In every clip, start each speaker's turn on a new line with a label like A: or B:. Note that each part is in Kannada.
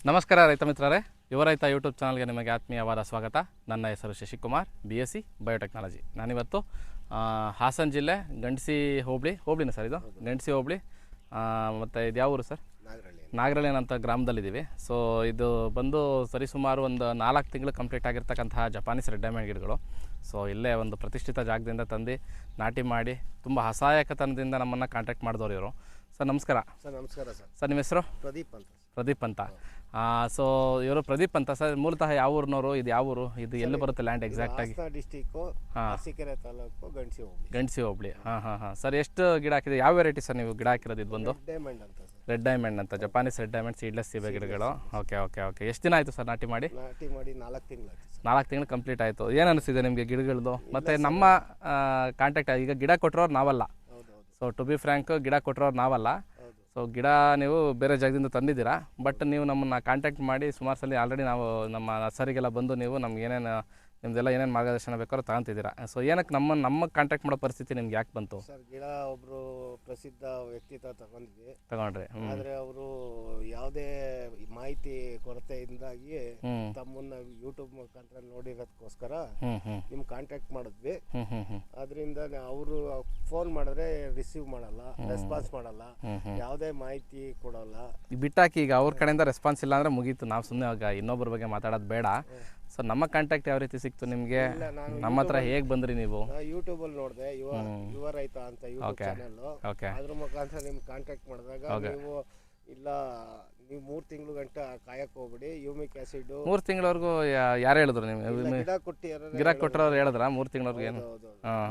A: ನಮಸ್ಕಾರ ರೈತ ಮಿತ್ರರೇ, ಯುವ ರೈತ ಯೂಟ್ಯೂಬ್ ಚಾನಲ್ಗೆ ನಿಮಗೆ ಆತ್ಮೀಯವಾದ ಸ್ವಾಗತ. ನನ್ನ ಹೆಸರು ಶಶಿಕುಮಾರ್, BSc ಬಯೋಟೆಕ್ನಾಲಜಿ. ನಾನಿವತ್ತು ಹಾಸನ ಜಿಲ್ಲೆ ಗಂಡಸಿ ಹೋಬಳಿನ ಸರ್ ಇದು ಗಂಡಸಿ ಹೋಬಳಿ. ಮತ್ತು ಇದು ಯಾವ ಊರು ಸರ್? ನಾಗರಳ್ಳಿ ಅಂತ ಗ್ರಾಮದಲ್ಲಿದ್ದೀವಿ. ಸೊ ಇದು ಬಂದು ಸರಿಸುಮಾರು ಒಂದು 4 ತಿಂಗಳು ಕಂಪ್ಲೀಟ್ ಆಗಿರ್ತಕ್ಕಂತಹ ಜಪಾನೀಸ್ ರೆಡ್ ಡೈಮಂಡ್ ಗಿಡಗಳು. ಸೊ ಇಲ್ಲೇ ಒಂದು ಪ್ರತಿಷ್ಠಿತ ಜಾಗದಿಂದ ತಂದು ನಾಟಿ ಮಾಡಿ ತುಂಬ ಅಸಹಾಯಕತನದಿಂದ ನಮ್ಮನ್ನು ಕಾಂಟ್ಯಾಕ್ಟ್ ಮಾಡಿದವರು ಇವರು. ಸರ್ ನಮಸ್ಕಾರ.
B: ನಮಸ್ಕಾರ ಸರ್.
A: ಸರ್ ನಿಮ್ಮ ಹೆಸರು? ಪ್ರದೀಪ್ ಅಂತ. ಸೊ ಇವರು ಪ್ರದೀಪ್ ಅಂತ ಸರ್. ಮೂಲತಃ ಯಾವ ಊರಿನವರು? ಇದು ಯಾವ ಊರು? ಇದು ಎಲ್ಲಿ ಬರುತ್ತೆ ಲ್ಯಾಂಡ್ ಎಕ್ಸಾಕ್ಟ್ ಆಗಿ?
B: ಡಿಸ್ಟಿಕ್ಕು ಅರಸೀಕೆರೆ ತಾಲೂಕು
A: ಗಂಡಸಿ ಹೋಬಳಿ. ಹಾಂ ಸರ್, ಎಷ್ಟು ಗಿಡ ಹಾಕಿದೆ? ಯಾವ ವೆರೈಟಿ ಸರ್ ನೀವು ಗಿಡ ಹಾಕಿರೋದು? ಇದು ಬಂದು ರೆಡ್ ಡೈಮಂಡ್ ಅಂತ, ಜಪಾನೀಸ್ ರೆಡ್ ಡೈಮಂಡ್ ಸೀಡ್ಲೆಸ್ ಸೀಬೆ ಗಿಡಗಳು. ಓಕೆ. ಎಷ್ಟು ದಿನ ಆಯಿತು ಸರ್ ನಾಟಿ ಮಾಡಿ?
B: 4 ತಿಂಗಳು.
A: 4 ತಿಂಗಳು ಕಂಪ್ಲೀಟ್ ಆಯಿತು. ಏನು ಅನಿಸ್ತಿದೆ ನಿಮಗೆ ಗಿಡಗಳದ್ದು? ಮತ್ತು ನಮ್ಮ ಕಾಂಟ್ಯಾಕ್ಟ್ ಈಗ ಗಿಡ ಕೊಟ್ಟಿರೋರು ನಾವಲ್ಲ. ಸೊ ಟು ಬಿ ಫ್ರ್ಯಾಂಕ್, ಗಿಡ ಕೊಟ್ಟಿರೋರು ನಾವಲ್ಲ. ಸೊ ಗಿಡ ನೀವು ಬೇರೆ ಜಾಗದಿಂದ ತಂದಿದ್ದೀರಾ, ಬಟ್ ನೀವು ನಮ್ಮನ್ನು ಕಾಂಟ್ಯಾಕ್ಟ್ ಮಾಡಿ ಸುಮಾರು ಸಲ ಆಲ್ರೆಡಿ ನಾವು ನಮ್ಮ ನರ್ಸರಿಗೆಲ್ಲ ಬಂದು ನೀವು ನಮ್ಗೆ ನಿಮ್ಮದೆಲ್ಲ ಏನೇನು ಮಾರ್ಗದರ್ಶನ ಬೇಕಾದ್ರೂ ತಗೊಂತಿದ್ದೀರಾ. ಸೊ ಏನಕ್ಕೆ ನಮ್ಮ ಕಾಂಟ್ಯಾಕ್ಟ್ ಮಾಡೋ ಪರಿಸ್ಥಿತಿ ನಿಮ್ಗೆ ಯಾಕೆ ಬಂತು
B: ಸರ್? ಗಿಡ ಒಬ್ಬರು ಪ್ರಸಿದ್ಧ ವ್ಯಕ್ತಿತ್ವ
A: ತಗೊಂಡ್ರಿ.
B: ಆದರೆ ಅವರು ಯಾವುದೇ ಮಾಹಿತಿ ಕೊರತೆಯಿಂದಾಗಿ ತಮ್ಮನ್ನ ಯೂಟ್ಯೂಬ್ ಮುಖಾಂತರ ನೋಡಿರೋದಕ್ಕೋಸ್ಕರ ನಿಮ್ ಕಾಂಟ್ಯಾಕ್ಟ್ ಮಾಡಿದ್ವಿ. ಅದರಿಂದ ಅವರು ಫೋನ್ ಮಾಡಿದ್ರೆ ರಿಸೀವ್ ಮಾಡಲ್ಲ, ರೆಸ್ಪಾನ್ಸ್ ಮಾಡಲ್ಲ, ಯಾವುದೇ ಮಾಹಿತಿ ಕೊಡಲ್ಲ.
A: ಬಿಟ್ಟಾಕಿ ಈಗ ಅವ್ರ ಕಡೆಯಿಂದ ರೆಸ್ಪಾನ್ಸ್ ಇಲ್ಲ ಅಂದ್ರೆ ಮುಗೀತು. ನಾವು ಸುಮ್ಮನೆ ಇನ್ನೊಬ್ಬರ ಬಗ್ಗೆ ಮಾತಾಡೋದು ಬೇಡ. ಸೊ ನಮ್ಮ ಕಾಂಟ್ಯಾಕ್ಟ್ ಯಾವ ರೀತಿ ಸಿಕ್ತು ನಿಮಗೆ? ನಮ್ಮ ಹತ್ರ ಹೇಗೆ ಬಂದ್ರಿ ನೀವು?
B: ಯೂಟ್ಯೂಬ್ ಅಲ್ಲಿ ನೋಡಿದೆ, ಯುವ ರೈತ ಅಂತ ಯೂಟ್ಯೂಬ್ ಚಾನೆಲ್. ಅದ್ರ ಮುಖಾಂತರ ನಿಮ್ ಕಾಂಟ್ಯಾಕ್ಟ್ ಮಾಡಿದಾಗ ನೀವು 3 ತಿಂಗಳು ಗಂಟ ಕಾಯಕ್ ಹೋಗ್ಬಿಡಿ, ಯೂಮಿಕ್ ಆಸಿಡ್
A: 3 ತಿಂಗಳವರೆಗೂ ಯಾರು ಹೇಳಿದ್ರು? ನೀವು ಗಿಡ ಕೊಟ್ಟರವ್ರು ಹೇಳಿದ್ರ 3 ತಿಂಗಳವರೆಗೆ? ಏನು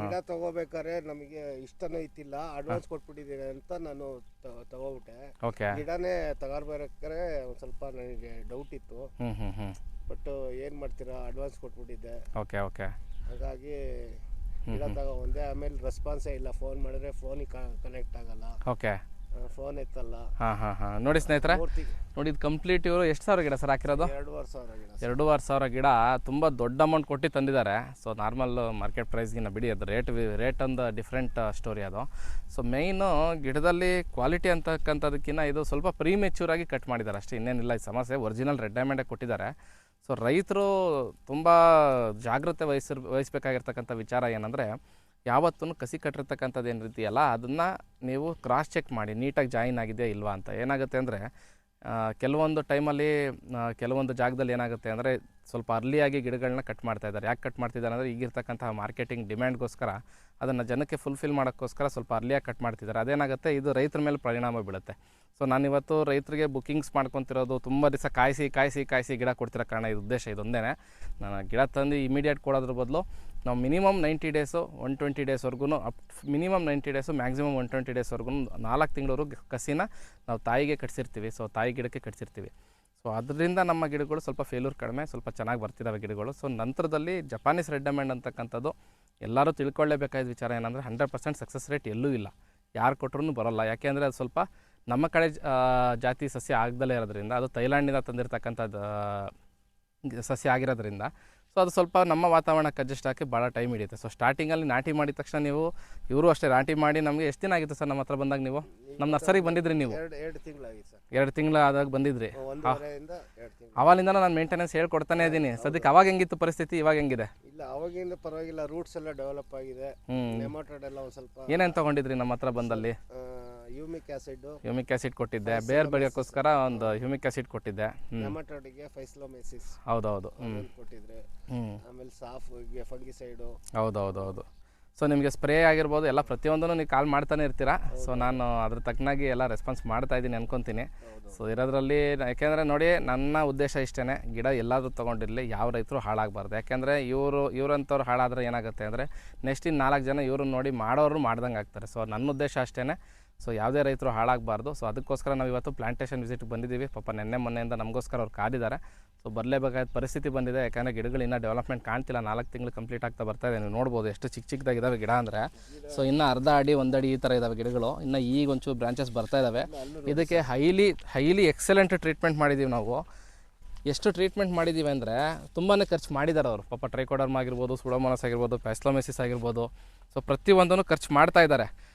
B: ಗಿಡ ತಗೋಬೇಕಾದ್ರೆ ನಮಗೆ ಇಷ್ಟನೂ ಇತ್ತಿಲ್ಲ, ಅಡ್ವಾನ್ಸ್ ಕೊಟ್ಬಿಟ್ಟಿದ್ದೀನಿ ಅಂತ ನಾನು ತಗೋಬಿಟ್ಟೆ. ಗಿಡನೇ ತಗೋಬೇಕಾದ್ರೆ ಒಂದ್ ಸ್ವಲ್ಪ ನನಗೆ ಡೌಟ್ ಇತ್ತು. ಬಟ್ ಏನ್ ಮಾಡ್ತೀರಾ, ಅಡ್ವಾನ್ಸ್ ಕೊಟ್ಬಿಟ್ಟಿದ್ದೆ. ಹಾಗಾಗಿ ಗಿಡ ತಗೊಂಡೆ. ಆಮೇಲೆ ರೆಸ್ಪಾನ್ಸೇ ಇಲ್ಲ. ಫೋನ್ ಮಾಡಿದ್ರೆ ಫೋನಿಗೆ ಕನೆಕ್ಟ್ ಆಗಲ್ಲ, ಫೋನ್ ಎತ್ತಲ್ಲ.
A: ನೋಡಿ ಸ್ನೇಹಿತರೆ, ನೋಡಿ ಇದು ಕಂಪ್ಲೀಟ್ ಇವರು ಎಷ್ಟು ಸಾವಿರ ಗಿಡ ಸರ್ ಹಾಕಿರೋದು? 2,500 ಗಿಡ. ತುಂಬ ದೊಡ್ಡ ಅಮೌಂಟ್ ಕೊಟ್ಟು ತಂದಿದ್ದಾರೆ. ಸೊ ನಾರ್ಮಲ್ ಮಾರ್ಕೆಟ್ ಪ್ರೈಸ್ಗಿನ್ನ ಬಿಡಿ, ಅದು ರೇಟ್ ಒಂದು ಡಿಫ್ರೆಂಟ್ ಸ್ಟೋರಿ ಅದು. ಸೊ ಮೇಯ್ನು ಗಿಡದಲ್ಲಿ ಕ್ವಾಲಿಟಿ ಅಂತಕ್ಕಂಥದಕ್ಕಿಂತ ಇದು ಸ್ವಲ್ಪ ಪ್ರೀಮೆಚ್ಯೂರಾಗಿ ಕಟ್ ಮಾಡಿದ್ದಾರೆ ಅಷ್ಟೇ, ಇನ್ನೇನಿಲ್ಲ. ಈ ಸಮಸ್ಯೆ ಒರಿಜಿನಲ್ ರೆಡ್ ಡೈಮಂಡೇ ಕೊಟ್ಟಿದ್ದಾರೆ. ಸೊ ರೈತರು ತುಂಬ ಜಾಗ್ರತೆ ವಹಿಸಬೇಕಾಗಿರ್ತಕ್ಕಂಥ ವಿಚಾರ ಏನಂದರೆ, ಯಾವತ್ತೂ ಕಸಿ ಕಟ್ಟಿರ್ತಕ್ಕಂಥದ್ದು ಏನು ರೀತಿಯಲ್ಲ ಅದನ್ನು ನೀವು ಕ್ರಾಸ್ ಚೆಕ್ ಮಾಡಿ ನೀಟಾಗಿ ಜಾಯಿನ್ ಆಗಿದೆಯಾ ಇಲ್ವಾ ಅಂತ. ಏನಾಗುತ್ತೆ ಅಂದರೆ ಕೆಲವೊಂದು ಟೈಮಲ್ಲಿ ಕೆಲವೊಂದು ಜಾಗದಲ್ಲಿ ಏನಾಗುತ್ತೆ ಅಂದರೆ ಸ್ವಲ್ಪ ಅರ್ಲಿಯಾಗಿ ಗಿಡಗಳನ್ನ ಕಟ್ ಮಾಡ್ತಾಯಿದ್ದಾರೆ. ಯಾಕೆ ಕಟ್ ಮಾಡ್ತಿದ್ದಾರೆ ಅಂದರೆ ಈಗಿರ್ತಕ್ಕಂತಹ ಮಾರ್ಕೆಟಿಂಗ್ ಡಿಮ್ಯಾಂಡ್ಗೋಸ್ಕರ ಅದನ್ನು ಜನಕ್ಕೆ ಫುಲ್ಫಿಲ್ ಮಾಡೋಕ್ಕೋಸ್ಕರ ಸ್ವಲ್ಪ ಅರ್ಲಿಯಾಗಿ ಕಟ್ ಮಾಡ್ತಿದ್ದಾರೆ. ಅದೇನಾಗುತ್ತೆ, ಇದು ರೈತರ ಮೇಲೆ ಪರಿಣಾಮ ಬೀಳುತ್ತೆ. ಸೊ ನಾನಿವತ್ತು ರೈತರಿಗೆ ಬುಕ್ಕಿಂಗ್ಸ್ ಮಾಡ್ಕೊತಿರೋದು, ತುಂಬ ದಿವಸ ಕಾಯಿಸಿ ಗಿಡ ಕೊಡ್ತಿರೋ ಕಾರಣ ಇದು ಉದ್ದೇಶ ಇದೊಂದೇ. ನಾನು ಗಿಡ ತಂದು ಇಮಿಡಿಯೇಟ್ ಕೊಡೋದ್ರ ಬದಲು ನಾವು ಮಿನಿಮಮ್ 90 ಡೇಸು 120 ಡೇಸ್ವರೆಗೂ ಮಿನಿಮಮ್ 90 ಡೇಸು ಮ್ಯಾಕ್ಸಿಮಮ್ 120 ಡೇಸ್ವರೆಗೂ 4 ತಿಂಗಳವರೆಗೂ ಕಸಿನ ನಾವು ತಾಯಿಗೆ ಕಟ್ಸಿರ್ತೀವಿ. ಸೊ ತಾಯಿ ಗಿಡಕ್ಕೆ ಕಟ್ಸಿರ್ತೀವಿ. ಸೊ ಅದರಿಂದ ನಮ್ಮ ಗಿಡಗಳು ಸ್ವಲ್ಪ ಫೇಲ್ಯೂರ್ ಕಡಿಮೆ, ಸ್ವಲ್ಪ ಚೆನ್ನಾಗಿ ಬರ್ತಿದ್ದಾವೆ ಗಿಡಗಳು. ಸೊ ನಂತರದಲ್ಲಿ ಜಪಾನೀಸ್ ರೆಡ್ ಡೈಮಂಡ್ ಅಂತಕ್ಕಂಥದ್ದು ಎಲ್ಲರೂ ತಿಳ್ಕೊಳ್ಳೇಬೇಕಾದ ವಿಚಾರ ಏನಂದರೆ 100% ಸಕ್ಸಸ್ ರೇಟ್ ಎಲ್ಲೂ ಇಲ್ಲ. ಯಾರು ಕೊಟ್ಟರು ಬರೋಲ್ಲ. ಯಾಕೆ ಅಂದರೆ ಅದು ಸ್ವಲ್ಪ ನಮ್ಮ ಕಡೆ ಜಾತಿ ಸಸ್ಯ ಆಗದಲ್ಲೇ ಇರೋದ್ರಿಂದ, ಅದು ಥೈಲ್ಯಾಂಡಿಂದ ತಂದಿರತಕ್ಕಂಥದ್ದು ಸಸ್ಯ ಆಗಿರೋದ್ರಿಂದ ಸೊ ಅದು ಸ್ವಲ್ಪ ನಮ್ಮ ವಾತಾವರಣಕ್ಕೆ ಅಡ್ಜಸ್ಟ್ ಆಗಿ ಭಾಳ ಟೈಮ್ ಹಿಡಿಯುತ್ತೆ. ಸೊ ಸ್ಟಾರ್ಟಿಂಗಲ್ಲಿ ನಾಟಿ ಮಾಡಿದ ತಕ್ಷಣ ನೀವು ಇವರು ಅಷ್ಟೇ ನಾಟಿ ಮಾಡಿ ನಮಗೆ ಎಷ್ಟು ದಿನ ಆಗಿತ್ತು ಸರ್ ನಮ್ಮ ಹತ್ರ ಬಂದಾಗ? ನೀವು ನಮ್ಮ ನರ್ಸರಿಗೆ ಬಂದಿದ್ರಿ? ನೀವು 2 ತಿಂಗಳು ಆದಾಗ ಬಂದಿದ್ರಿ. ಅವಾಗಿಂದ ನಾನು ಮೇಂಟೆನೆನ್ಸ್ ಹೇಳ್ಕೊಡ್ತಾನೆ ಇದ್ದೀನಿ. ಸದ್ಯಕ್ಕೆ ಅವಾಗ ಹೆಂಗಿತ್ತು ಪರಿಸ್ಥಿತಿ, ಇವಾಗ ಹೆಂಗಿದೆ?
B: ಇಲ್ಲ, ಅವಾಗಿಂದ ಪರವಾಗಿಲ್ಲ. ರೂಟ್ಸ್ ಎಲ್ಲ ಡೆವಲಪ್ ಆಗಿದೆ. ನೆಮಾಟೋಡ್ ಎಲ್ಲ ಒಂದು ಸ್ವಲ್ಪ.
A: ಏನೇನು ತೊಗೊಂಡಿದ್ರಿ ನಮ್ಮ ಹತ್ರ ಬಂದಲ್ಲಿ?
B: ಯೂಮಿಕ್
A: ಆಸಿಡ್ ಕೊಟ್ಟಿದ್ದೆ, ಬೇರ್ ಬೆಳೆಯೋಕ್ಕೋಸ್ಕರ ಒಂದು ಹ್ಯೂಮಿಕ್ ಆಸಿಡ್ ಕೊಟ್ಟಿದ್ದೆ.
B: ನೆಮಾಟೋಡ್ಗೆ ಫೈಸ್ಲೋಮೆಸಿಸ್
A: ಹೌದೌದು
B: ಕೊಟ್ಟಿದ್ರೆ, ಆಮೇಲೆ ಸಾಫ್ಗೆ ಫಂಗಿಸೈಡು.
A: ಹೌದು. ಸೊ ನಿಮಗೆ ಸ್ಪ್ರೇ ಆಗಿರ್ಬೋದು, ಎಲ್ಲ ಪ್ರತಿಯೊಂದನ್ನು ನೀವು ಕಾಲ್ ಮಾಡ್ತಾನೆ ಇರ್ತೀರಾ. ಸೊ ನಾನು ಅದ್ರ ತಕ್ಕನಾಗಿ ಎಲ್ಲ ರೆಸ್ಪಾನ್ಸ್ ಮಾಡ್ತಾ ಇದ್ದೀನಿ ಅನ್ಕೊತೀನಿ. ಸೊ ಇರೋದ್ರಲ್ಲಿ ಯಾಕೆಂದರೆ ನೋಡಿ, ನನ್ನ ಉದ್ದೇಶ ಇಷ್ಟೇ, ಗಿಡ ಎಲ್ಲಾದರೂ ತೊಗೊಂಡಿರಲಿ, ಯಾವ ರೈತರು ಹಾಳಾಗಬಾರ್ದು. ಯಾಕೆಂದರೆ ಇವ್ರಂಥವ್ರು ಹಾಳಾದರೆ ಏನಾಗುತ್ತೆ ಅಂದರೆ ನೆಕ್ಸ್ಟ್ ಇನ್ನು 4 ಜನ ಇವ್ರನ್ನ ನೋಡಿ ಮಾಡೋರು ಮಾಡ್ದಂಗೆ ಆಗ್ತಾರೆ. ಸೊ ನನ್ನ ಉದ್ದೇಶ ಅಷ್ಟೇ. ಸೊ ಯಾವುದೇ ರೈತರು ಹಾಳಾಗಬಾರ್ದು. ಸೊ ಅದಕ್ಕೋಸ್ಕರ ನಾವು ಇವತ್ತು ಪ್ಲಾಂಟೇಷನ್ ವಿಸಿಟ್ಗೆ ಬಂದಿದ್ದೀವಿ. ಪಾಪ ಮೊನ್ನೆಯಿಂದ ನಮಗೋಸ್ಕರ ಅವ್ರು ಕಾದಿದ್ದಾರೆ. ಸೊ ಬರಲೇಬೇಕಾದ ಪರಿಸ್ಥಿತಿ ಬಂದಿದೆ. ಯಾಕಂದರೆ ಗಿಡಗಳು ಇನ್ನೂ ಡೆವಲಪ್ಮೆಂಟ್ ಕಾಣ್ತಿಲ್ಲ. 4 ತಿಂಗಳು ಕಂಪ್ಲೀಟ್ ಆಗ್ತಾ ಬರ್ತಾಯಿದೆ. ನೀವು ನೋಡ್ಬೋದು ಎಷ್ಟು ಚಿಕ್ಕದಾಗಿದ್ದಾವೆ ಗಿಡ ಅಂದರೆ. ಸೊ ಇನ್ನೂ ಅರ್ಧ ಅಡಿ 1 ಅಡಿ ಈ ಥರ ಇದ್ದಾವೆ ಗಿಡಗಳು. ಇನ್ನು ಈಗ ಒಂಚೂರು ಬ್ರಾಂಚಸ್ ಬರ್ತಾ ಇದ್ದಾವೆ. ಇದಕ್ಕೆ ಹೈಲಿ ಎಕ್ಸಲೆಂಟ್ ಟ್ರೀಟ್ಮೆಂಟ್ ಮಾಡಿದ್ದೀವಿ ನಾವು. ಎಷ್ಟು ಟ್ರೀಟ್ಮೆಂಟ್ ಮಾಡಿದ್ದೀವಿ ಅಂದರೆ ತುಂಬಾ ಖರ್ಚು ಮಾಡಿದ್ದಾರೆ ಅವರು. ಪಾಪ ಟ್ರೈಕೋಡರ್ಮ ಆಗಿರ್ಬೋದು, ಸೂಡೋಮೋನಾಸ್ ಆಗಿರ್ಬೋದು, ಫೈಸ್ಲೋಮೆಸಿಸ್ ಆಗಿರ್ಬೋದು. ಸೊ ಪ್ರತಿಯೊಂದನ್ನು ಖರ್ಚು ಮಾಡ್ತಾ ಇದ್ದಾರೆ.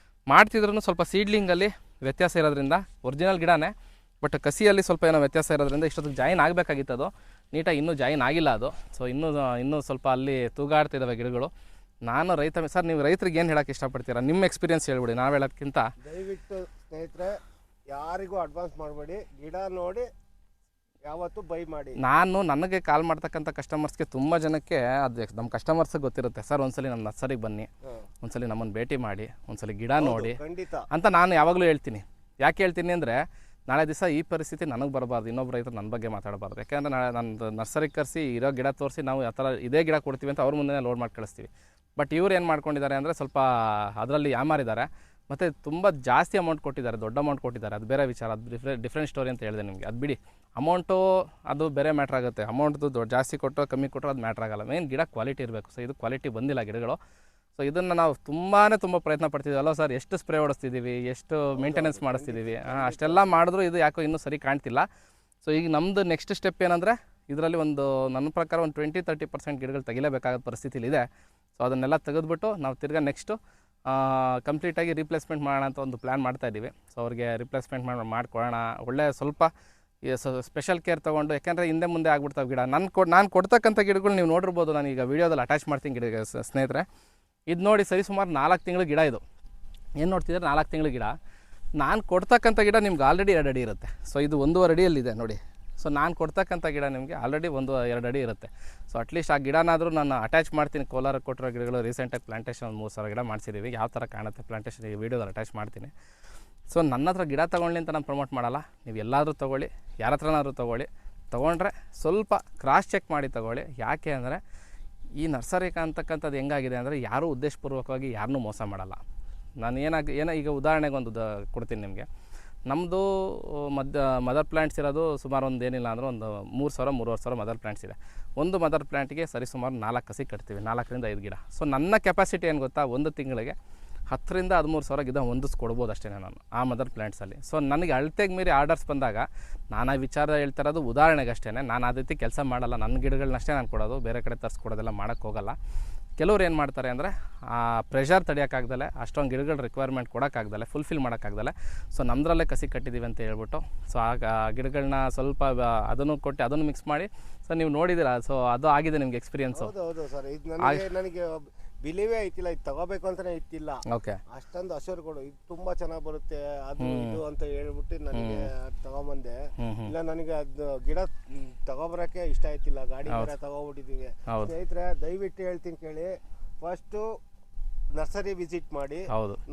A: ಮಾಡ್ತಿದ್ರೂ ಸ್ವಲ್ಪ ಸೀಡ್ಲಿಂಗಲ್ಲಿ ವ್ಯತ್ಯಾಸ ಇರೋದ್ರಿಂದ ಒರಿಜಿನಲ್ ಗಿಡನೇ ಬಟ್ ಕಸಿಯಲ್ಲಿ ಸ್ವಲ್ಪ ಏನೋ ವ್ಯತ್ಯಾಸ ಇರೋದ್ರಿಂದ ಇಷ್ಟೊತ್ತಿಗೆ ಜಾಯಿನ್ ಆಗಬೇಕಾಗಿತ್ತು ಅದು, ನೀಟಾಗಿ ಇನ್ನೂ ಜಾಯಿನ್ ಆಗಿಲ್ಲ ಅದು. ಸೊ ಇನ್ನೂ ಸ್ವಲ್ಪ ಅಲ್ಲಿ ತೂಗಾಡ್ತಿದ್ದಾವೆ ಗಿಡಗಳು. ನಾನು ರೈತ ಸರ್, ನೀವು ರೈತರಿಗೆ ಏನು ಹೇಳೋಕ್ಕೆ ಇಷ್ಟಪಡ್ತೀರಾ? ನಿಮ್ಮ ಎಕ್ಸ್ಪೀರಿಯನ್ಸ್ ಹೇಳ್ಬಿಡಿ, ನಾವು ಹೇಳೋದಕ್ಕಿಂತ.
B: ದಯವಿಟ್ಟು ಸ್ನೇಹಿತರೆ ಯಾರಿಗೂ ಅಡ್ವಾನ್ಸ್ ಮಾಡಬೇಡಿ, ಗಿಡ ನೋಡಿ ಯಾವತ್ತೂ ಬೈ ಮಾಡಿ.
A: ನನಗೆ ಕಾಲ್ ಮಾಡ್ತಕ್ಕಂಥ ಕಸ್ಟಮರ್ಸ್ಗೆ ತುಂಬ ಜನಕ್ಕೆ ಅದು ನಮ್ಮ ಕಸ್ಟಮರ್ಸ್ಗೆ ಗೊತ್ತಿರುತ್ತೆ, ಸರ್ ಒಂದ್ಸಲಿ ನಮ್ಮ ನರ್ಸರಿಗೆ ಬನ್ನಿ, ಒಂದ್ಸಲಿ ನಮ್ಮನ್ನು ಭೇಟಿ ಮಾಡಿ, ಒಂದ್ಸಲಿ ಗಿಡ ನೋಡಿ
B: ಖಂಡಿತ
A: ಅಂತ ನಾನು ಯಾವಾಗಲೂ ಹೇಳ್ತೀನಿ. ಯಾಕೆ ಹೇಳ್ತೀನಿ ಅಂದರೆ, ನಾಳೆ ದಿವಸ ಈ ಪರಿಸ್ಥಿತಿ ನನಗೆ ಬರಬಾರ್ದು, ಇನ್ನೊಬ್ಬ ರೈತರು ನನ್ನ ಬಗ್ಗೆ ಮಾತಾಡಬಾರ್ದು. ಯಾಕೆಂದರೆ ನಾಳೆ ನನ್ನ ನರ್ಸರಿಗೆ ಕರೆಸಿ ಇರೋ ಗಿಡ ತೋರಿಸಿ ನಾವು ಆ ಥರ ಇದೇ ಗಿಡ ಕೊಡ್ತೀವಿ ಅಂತ ಅವ್ರ ಮುಂದೆ ಲೋಡ್ ಮಾಡಿ ಕಳಿಸ್ತೀವಿ. ಬಟ್ ಇವ್ರು ಏನು ಮಾಡ್ಕೊಂಡಿದ್ದಾರೆ ಅಂದರೆ ಸ್ವಲ್ಪ ಅದರಲ್ಲಿ ಯಾಮಾರಿದ್ದಾರೆ, ಮತ್ತು ತುಂಬ ಜಾಸ್ತಿ ಅಮೌಂಟ್ ಕೊಟ್ಟಿದ್ದಾರೆ, ದೊಡ್ಡ ಅಮೌಂಟ್ ಕೊಟ್ಟಿದ್ದಾರೆ. ಅದು ಬೇರೆ ವಿಚಾರ, ಅದು ಡಿಫ್ರೆಂಟ್ ಸ್ಟೋರಿ ಅಂತ ಹೇಳಿದೆ ನಿಮಗೆ. ಅದು ಬಿಡಿ, ಅಮೌಂಟು ಅದು ಬೇರೆ ಮ್ಯಾಟ್ರ್ ಆಗುತ್ತೆ. ಅಮೌಂಟ್ದು ಜಾಸ್ತಿ ಕೊಟ್ಟು ಕಮ್ಮಿ ಕೊಟ್ಟರು ಅದು ಮ್ಯಾಟ್ರ್ ಆಗಲ್ಲ. ಮೇನ್ ಗಿಡ ಕ್ವಾಲಿಟಿ ಇರಬೇಕು. ಸೊ ಇದು ಕ್ವಾಲಿಟಿ ಬಂದಿಲ್ಲ ಗಿಡಗಳು. ಸೊ ಇದನ್ನು ನಾವು ತುಂಬ ಪ್ರಯತ್ನ ಪಡ್ತಿದ್ದೀವಿ ಅಲ್ವ ಸರ್? ಎಷ್ಟು ಸ್ಪ್ರೇ ಹೊಡಿಸ್ತಿದ್ದೀವಿ, ಎಷ್ಟು ಮೇಂಟೆನೆನ್ಸ್ ಮಾಡಿಸ್ತಿದ್ದೀವಿ, ಅಷ್ಟೆಲ್ಲ ಮಾಡಿದ್ರು ಇದು ಯಾಕೋ ಇನ್ನೂ ಸರಿ ಕಾಣ್ತಿಲ್ಲ. ಸೊ ಈಗ ನಮ್ಮದು ನೆಕ್ಸ್ಟ್ ಸ್ಟೆಪ್ ಏನಂದರೆ, ಇದರಲ್ಲಿ ನನ್ನ ಪ್ರಕಾರ 20-30% ಗಿಡಗಳು ತೆಗಿಲೇಬೇಕಾದ ಪರಿಸ್ಥಿತಿಲಿದೆ. ಸೊ ಅದನ್ನೆಲ್ಲ ತೆಗೆದುಬಿಟ್ಟು ನಾವು ತಿರ್ಗಾ ನೆಕ್ಸ್ಟು ಕಂಪ್ಲೀಟಾಗಿ ರೀಪ್ಲೇಸ್ಮೆಂಟ್ ಮಾಡೋಣ ಅಂತ ಒಂದು ಪ್ಲ್ಯಾನ್ ಮಾಡ್ತಾಯಿದ್ದೀವಿ. ಸೊ ಅವ್ರಿಗೆ ರಿಪ್ಲೇಸ್ಮೆಂಟ್ ಮಾಡಿಕೊಡೋಣ, ಒಳ್ಳೆ ಸ್ವಲ್ಪ ಸ್ಪೆಷಲ್ ಕೇರ್ ತೊಗೊಂಡು. ಯಾಕೆಂದರೆ ಹಿಂದೆ ಮುಂದೆ ಆಗ್ಬಿಡ್ತಾವೆ ಗಿಡ. ನಾನು ಕೊಡ್ತಕ್ಕಂಥ ಗಿಡಗಳು ನೀವು ನೋಡಿರ್ಬೋದು, ನಾನು ಈಗ ವೀಡಿಯೋದಲ್ಲಿ ಅಟ್ಯಾಚ್ ಮಾಡ್ತೀನಿ ಗಿಡ ಸ್ನೇಹಿತರೆ. ಇದು ನೋಡಿ, ಸರಿ ಸುಮಾರು 4 ತಿಂಗಳ ಗಿಡ ಇದು. ಏನು ನೋಡ್ತಿದ್ದಾರೆ? 4 ತಿಂಗಳ ಗಿಡ. ನಾನು ಕೊಡ್ತಕ್ಕಂಥ ಗಿಡ ನಿಮ್ಗೆ ಆಲ್ರೆಡಿ 2 ಅಡಿ ಇರುತ್ತೆ. ಸೊ ಇದು 1.5 ಅಡಿಯಲ್ಲಿದೆ ನೋಡಿ. ಸೊ ನಾನು ಕೊಡ್ತಕ್ಕಂಥ ಗಿಡ ನಿಮಗೆ ಆಲ್ರೆಡಿ 1-2 ಅಡಿ ಇರುತ್ತೆ. ಸೊ ಅಟ್ಲೀಸ್ಟ್ ಆ ಗಿಡನಾದರೂ ನಾನು ಅಟ್ಯಾಚ್ ಮಾಡ್ತೀನಿ. ಕೋಲಾರಕ್ಕೆ ಕೊಟ್ಟಿರೋ ಗಿಡಗಳು ರೀಸೆಂಟಾಗಿ ಪ್ಲಾಂಟೇಷನ್ 3,000 ಗಿಡ ಮಾಡಿಸಿದ್ದೀವಿ. ಯಾವ ಥರ ಕಾಣುತ್ತೆ ಪ್ಲಾಂಟೇಷನ್ ಈ ವೀಡಿಯೋದಲ್ಲಿ ಅಟ್ಯಾಚ್ ಮಾಡ್ತೀನಿ. ಸೊ ನನ್ನ ಹತ್ರ ಗಿಡ ತೊಗೊಳ್ಳಿ ಅಂತ ನಾನು ಪ್ರಮೋಟ್ ಮಾಡಲ್ಲ. ನೀವು ಎಲ್ಲಾದರೂ ತೊಗೊಳ್ಳಿ, ಯಾರ ಹತ್ರನಾದ್ರೂ ತೊಗೊಂಡ್ರೆ ಸ್ವಲ್ಪ ಕ್ರಾಸ್ ಚೆಕ್ ಮಾಡಿ ತೊಗೊಳ್ಳಿ. ಯಾಕೆ ಅಂದರೆ, ಈ ನರ್ಸರಿ ಅಂತಕ್ಕಂಥದ್ದು ಹೆಂಗಾಗಿದೆ ಅಂದರೆ, ಯಾರೂ ಉದ್ದೇಶಪೂರ್ವಕವಾಗಿ ಯಾರನ್ನೂ ಮೋಸ ಮಾಡಲ್ಲ. ನಾನು ಈಗ ಉದಾಹರಣೆಗೆ ಒಂದು ಕೊಡ್ತೀನಿ ನಿಮಗೆ. ನಮ್ಮದು ಮದರ್ ಪ್ಲ್ಯಾಂಟ್ಸ್ ಇರೋದು ಸುಮಾರು ಏನಿಲ್ಲ ಅಂದರೆ 3,000-3,500 ಮದರ್ ಪ್ಲ್ಯಾಂಟ್ಸ್ ಇದೆ. ಒಂದು ಮದರ್ ಪ್ಲ್ಯಾಂಟ್ಗೆ ಸರಿ ಸುಮಾರು 4 ಕಸಿ ಕಟ್ತೀವಿ, 4-5 ಗಿಡ. ಸೊ ನನ್ನ ಕೆಪಾಸಿಟಿ ಏನು ಗೊತ್ತಾ, ಒಂದು ತಿಂಗಳಿಗೆ 10,000-13,000 ಗಿಡ ಹೊಂದಿಸ್ಕೊಡ್ಬೋದು ಅಷ್ಟೇ ನಾನು ಆ ಮದರ್ ಪ್ಲ್ಯಾಂಟ್ಸಲ್ಲಿ. ಸೊ ನನಗೆ ಅಳತೆಗೆ ಮೀರಿ ಆರ್ಡರ್ಸ್ ಬಂದಾಗ ನಾನು ಆ ವಿಚಾರ ಹೇಳ್ತಾ ಇರೋದು ಉದಾಹರಣೆಗೆ ಅಷ್ಟೇ. ನಾನು ಆ ರೀತಿ ಕೆಲಸ ಮಾಡಲ್ಲ. ನನ್ನ ಗಿಡಗಳನ್ನಷ್ಟೇ ನಾನು ಕೊಡೋದು, ಬೇರೆ ಕಡೆ ತರಿಸ್ಕೊಡೋದೆಲ್ಲ ಮಾಡೋಕ್ಕೆ ಹೋಗಲ್ಲ. ಕೆಲವ್ರು ಏನು ಮಾಡ್ತಾರೆ ಅಂದರೆ, ಆ ಪ್ರೆಷರ್ ತಡೆಯೋಕ್ಕಾಗ್ದಲೆ, ಅಷ್ಟೊಂದು ಗಿಡಗಳ ರಿಕ್ವೈರ್ಮೆಂಟ್ ಕೊಡೋಕ್ಕಾಗ್ದಲೆ, ಫುಲ್ಫಿಲ್ ಮಾಡೋಕ್ಕಾಗ್ದಲೆ, ಸೊ ನಮ್ಮದ್ರಲ್ಲೇ ಕಸಿ ಕಟ್ಟಿದ್ದೀವಿ ಅಂತ ಹೇಳ್ಬಿಟ್ಟು, ಸೊ ಆಗ ಗಿಡಗಳನ್ನ ಸ್ವಲ್ಪ ಅದನ್ನು ಕೊಟ್ಟು ಅದನ್ನು ಮಿಕ್ಸ್ ಮಾಡಿ. ಸೊ ನೀವು ನೋಡಿದ್ದೀರಾ, ಸೊ ಅದು ಆಗಿದೆ ನಿಮ್ಗೆ ಎಕ್ಸ್ಪೀರಿಯನ್ಸು.
B: ಹೌದು ಸರ್, ಇದು ನನಗೆ ಬಿಲೀವೇ ಐತಿಲ್ಲ, ಇದು ತಗೋಬೇಕು ಅಂತಾನೆ ಇತ್ತಿಲ್ಲ.
A: ಓಕೆ,
B: ಅಷ್ಟೊಂದು ಹಸಿರುಗಳು ಇದು ತುಂಬಾ ಚೆನ್ನಾಗಿ ಬರುತ್ತೆ ಅದು ಇದು ಅಂತ ಹೇಳ್ಬಿಟ್ಟು ನನಗೆ ತಗೊಂಬಂದೆ. ಇಲ್ಲ ನನಗೆ ಅದು ಗಿಡ ತಗೋಬರಕ್ಕೆ ಇಷ್ಟ ಆಯ್ತಿಲ್ಲ, ಗಾಡಿ ಬೇರೆ ತಗೋಬಿಟ್ಟಿದೀವಿ. ಸ್ನೇಹಿತರೆ ದಯವಿಟ್ಟು ಹೇಳ್ತೀನಿ ಕೇಳಿ, ಫಸ್ಟ್ ನರ್ಸರಿ ವಿಸಿಟ್ ಮಾಡಿ,